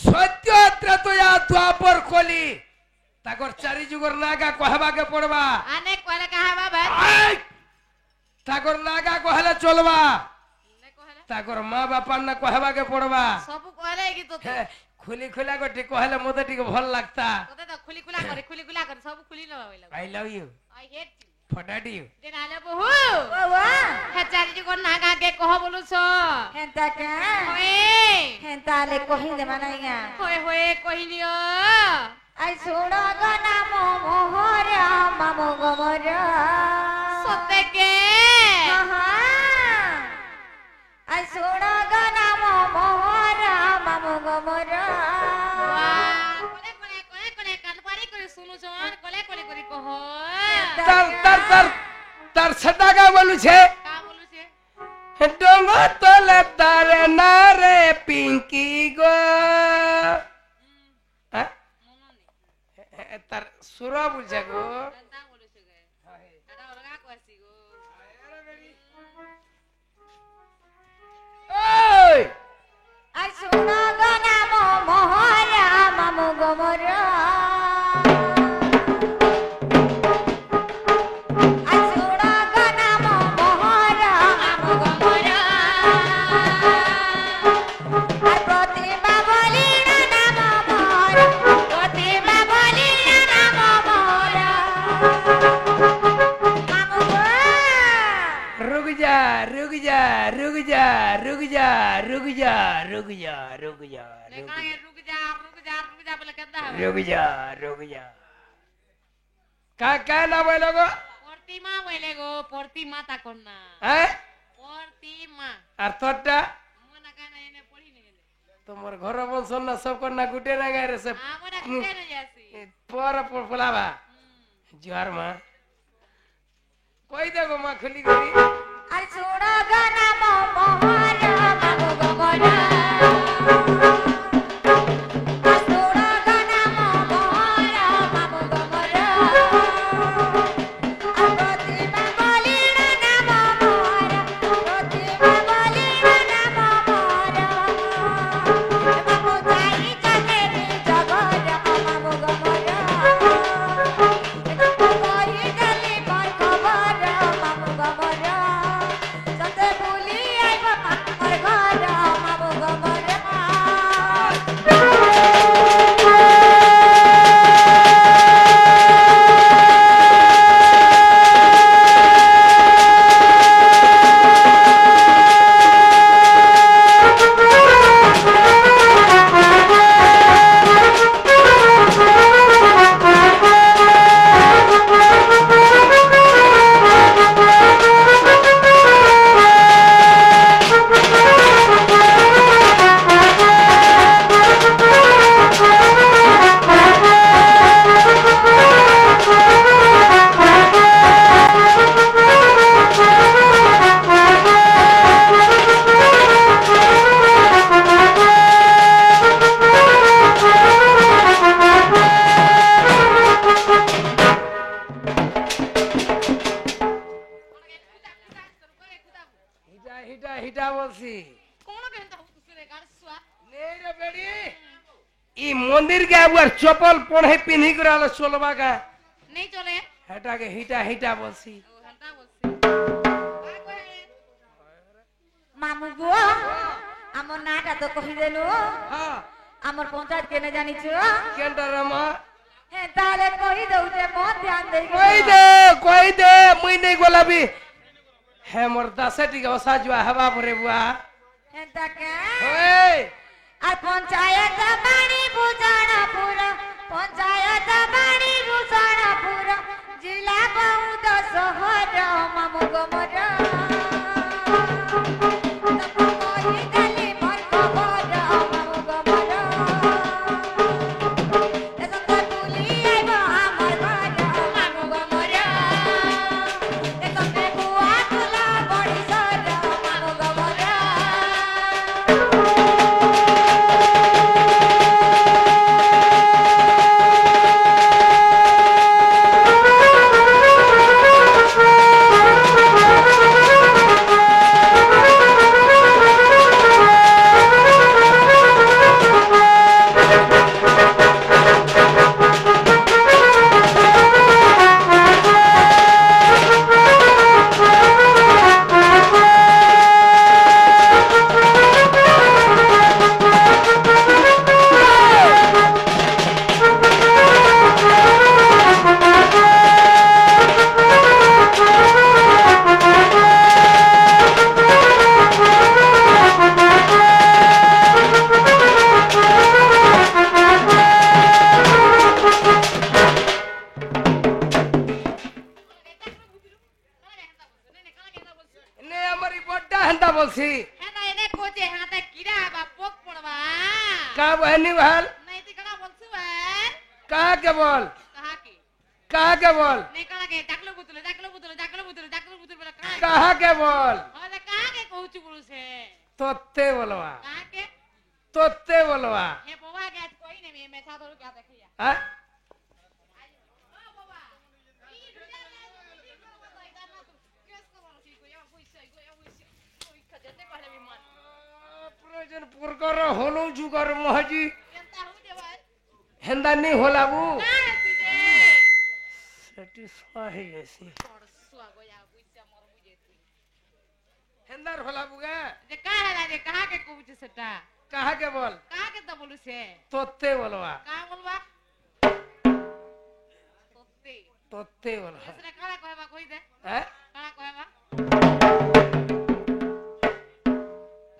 সত্য ত্রেতয়া দ্বাপর কলি তাকর চারি যুগর নাগা কহবাকে পড়বা আনে কলে কাহাবা ভাই আই! তাকর নাগা কহলে চলবা নে কহলে তাকর মা বাপার না কহবাকে পড়বা সবু কলে কি তো হ্যাঁ, খুলি খুলা গটি কহলে মতে টিকে ভাল লাগতা তোতে তো খুলি খুলা করে সবু খুলি লবা হইলা I love you I hate you ফটাট ইউ দেন আলে বহু বাবা হে চারি যুগ নাগা কে কহ বলুছ হেন্তা কে ওয়ে হেন্তা লে কহি দে মানাইয়া হয়ে হয়ে কহিলিও আই শুণ গো নাম মোহর মামু গমর সতে কে আই শুণ গো নাম মোহর মামু গমর কলে কানপারি করে শুনুছন কলে কলে করে কহ তার তার তার তার সদাগা বলুছে কা বলুছে ডঙ্গ তলে তারে না রে পিঙ্কি গো হ্যাঁ? তার সুরা বুঝা গো তা বলুছে গে এটা অলগা কইছি গো ওই আই শুণ গো নাম মোহর মামু গমর আই শুণ গো নাম মোহর মামু গমর আর প্রতিমা বলি নাম মোর প্রতিমা বলি নাম মোর মামু গো रुक जा रुक जा रुक जा रुक जा रुक जा रुक जा रुक जा নে কাগে রুক যা বলে কেদা হবে रुक जा रुक जा का ना बोलो गो প্রতিমা বলে গো প্রতিমা তা কন্যা हैं প্রতিমা আর তোরটা মনা কানা এনে পড়ি নে তোমার ঘর বলছন না সব কর না গুটে না গায় রে সব আমরা কুটে নে যাসি পর পলাবা জোয়ার মা কই দেগো মা খুলি করি আর শুণ গো নাম মোহর মামু গমর আর শুণ গো নাম মোহর মামু গমর আর প্রতিমা বলি নাম মোর প্রতিমা বলি নাম মোর মামু যাই যাকে জগর মামু গমর কহি গলি মোর খবর মামু গমর সতে ভুলি আইব আমার ঘর মামু গমর হিটা হিটা হিটা বলছি কোন কেনতা হুতুছে রে গাড়সুয়া নেই রে বেড়ি ই মন্দির কে একবার চপল পড়ে পিনি করে আলো চলবা কা নেই চলে হেটাকে হিটা হিটা বলছি ও হান্তা বলছি আ কহে মামু গো আমার নাটা তো কহি দেলু হ্যাঁ আমার পঞ্চায়েত কেনে জানিছ কেনটা রে মা হ্যাঁ তাহলে কহি দউ যে মন ধ্যান দেই কই দে মুই নেই গোলাবি হে মোর দাসে টিকে ওসা জুয়া হবা পরে বুয়া হ্যাঁ তাকে ওই আর পঞ্চায়েত বাণী ভূষণপুর পঞ্চায়েত বাণী ভূষণপুর জিলা বৌদ্ধ শহর মামু গমর কহি দেলি মোর খবর মামু গমর এসতে ভুলি আইব আমার ঘর মামু গমর এসতে বুয়া তুলা বড়ি সর মামু গমর नहीं बहाल नहीं ती कड़ा बोलसु है कहा के बोल कहा की कहा के बोल नहीं कड़ा के जाकलो बुतलो बोला कड़ा कहा के बोल अरे कहा के कहूचु बोलु से तोते बोलवा कहा के तोते बोलवा हे बाबा के आज कोई नहीं मैं था तो क्या देखिया हाँ प्रयोजन पुरकर होलो जुगर महजी हेंदा नहीं होला बु सेटिस्फाई ऐसी हेंदार होला बुगा कहा के कहूच सेटा कहा के बोल कहा के तो बोलू से तोते बोलवा कहा बोलबा तोते तोते बोलवा इसने कड़ा कहबा कोई दे हैं कड़ा कहबा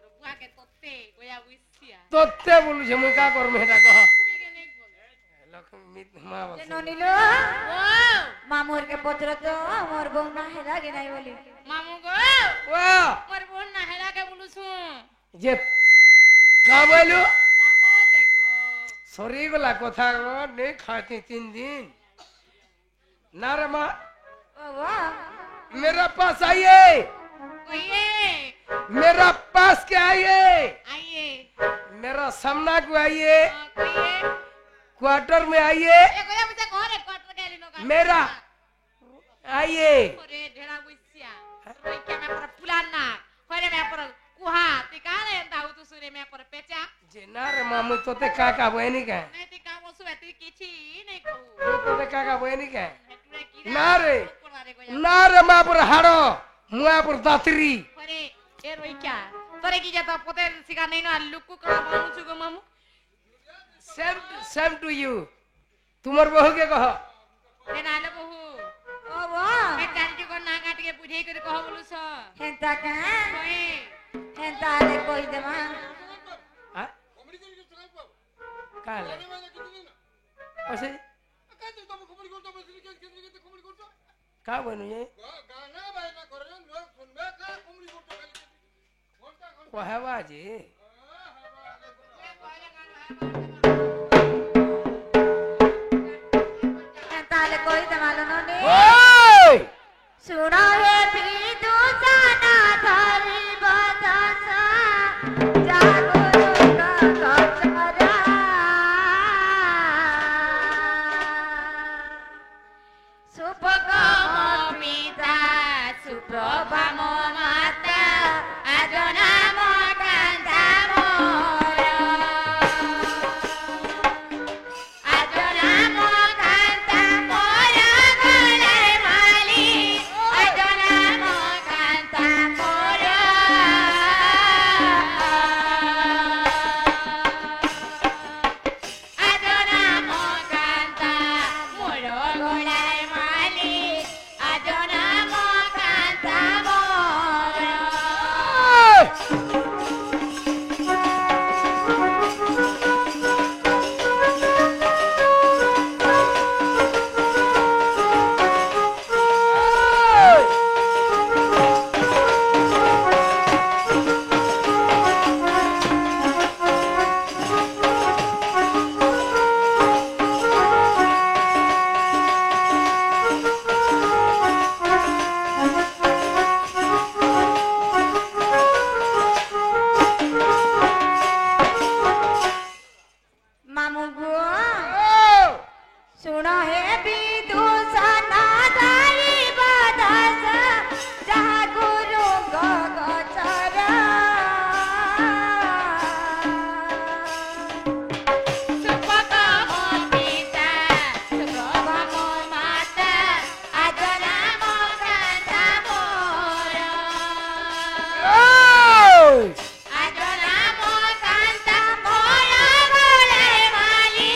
रुपा के तोते कोया बुइसिया तोते बोलू छे मुई का कर मेटा कह कुबी के नहीं बोल लक्ष्मी मां बस ननिलो ओ मामुर के पुत्र तो मोर बहू ना है लागे नहीं बोली मामू गो वाह मोर बोन ना हेला के बोलू छु जे का बोलू मामू देखो सरी गला कथा गो नहीं खाती 3 दिन ना रे मां ओ वाह मेरा पास आइए कोई मेरा पास के आइए आइए मेरा सामना को आइए कोई क्वार्टर में आइए ए कोया मुझे घरे क्वार्टर के लिनो का मेरा आइए ओरे ढेरा बुइसिया रोई के मैं पर पुलाना होरे मैं पर कुहा तिकाले एंता हु तू सुरे मैं पर पेचा जे ना रे मामू तोते काका बहनी का नहीं ती का बोसु एती किछि नहीं कहू तोते काका बहनी का हेटुरे की ना रे कोलारे गोया ना रे मां पर हाड़ो मुआ पर दातरी होरे ए रोई क्या तोरे की जता पोते सिका नहीं ना लुक्कू का मामू छु गो मामू सेम टू यू तुमर बहू के कह ए नाले बहू ओ वाह मैं काट के को ना काट के बुझे कर कह बोलू छ हेंता का कोई हेंता ले कोई देवा हां काले असे का बनू ये कहवा जी हेंता ले कोई देवा लो ने ओए सुनो हे पीतू जाना थारी बतासा जागो का कचरा सुपगम पिता सुप्रभाम माता आजना म कान्ता मोर आजना म कान्ता मोर गलाइ माली आजना म कान्ता मोर आजना म कान्ता मोर गलाइ माली आजना म कान्ता मोर मामू गो सुनो हे पीतू जाना थारी बतासा जागो का कचरा सुपगम पिता सुप्रभाम माता आजना म कान्ता मोर ओए आजना म कान्ता मोर गलाइ माली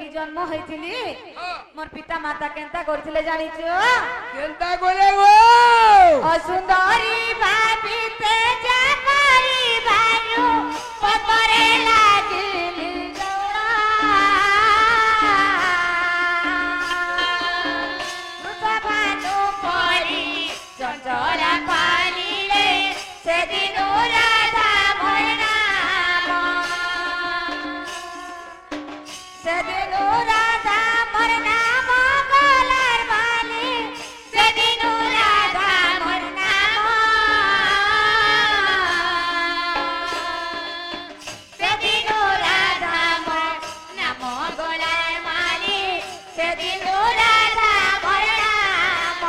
ଏଇଠି ଜନ୍ମ ହେଇଥିଲି ମୋର ପିତା ମାତା କେନ୍ତା କରିଥିଲେ ଜାଣିଛୁ କେନ୍ତା କଲେ ଗো ଅସୁନ୍ଦରୀ ଭାବିତେ ଯା କରିବାରୁ ପପରେ ଲାଗିଲି ଭାନୁ ପରି ଚଞ୍ଚଳା ପାଲିଲେ ସେଦିନ ରାଧା ମୋର ନାମ ସେଦିନ ରାଧା ମୋର ନାମ ଗଲାର ବାଲି ସେଦିନ ରାଧା ମୋର ନାମ ସେଦିନ ରାଧା ମୋର ନାମ ଗଲାର ମାଲି ସେଦିନ ରାଧା ମୋର ନାମ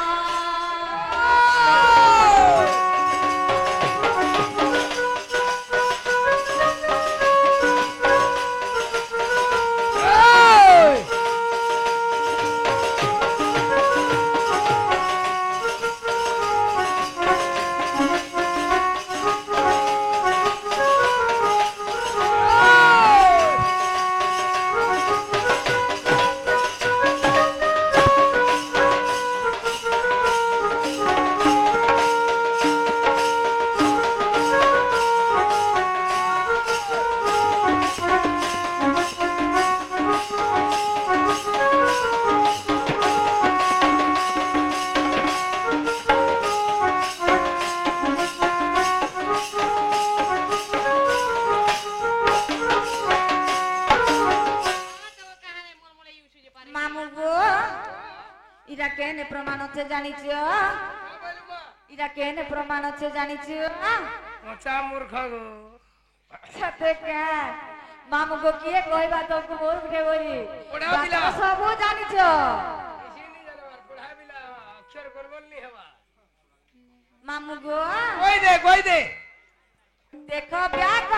ওই! মামু গো ইরা কেনে প্রমাণ আছে জানিছ ইরা কেনে প্রমাণ আছে জানিছ পচা মূর্খ গো সাথে কে মামু গো কিয়ে কইবা তোকে মোর উঠে বলি পড়াও দিলা। সব জানিছ କିଛି ନି ଜାଣିବାର ପଢା ବିଲା ଅକ୍ଷର କରବଲ ନି ହେବା মামু গো কই দে দেখো ব্যাঘ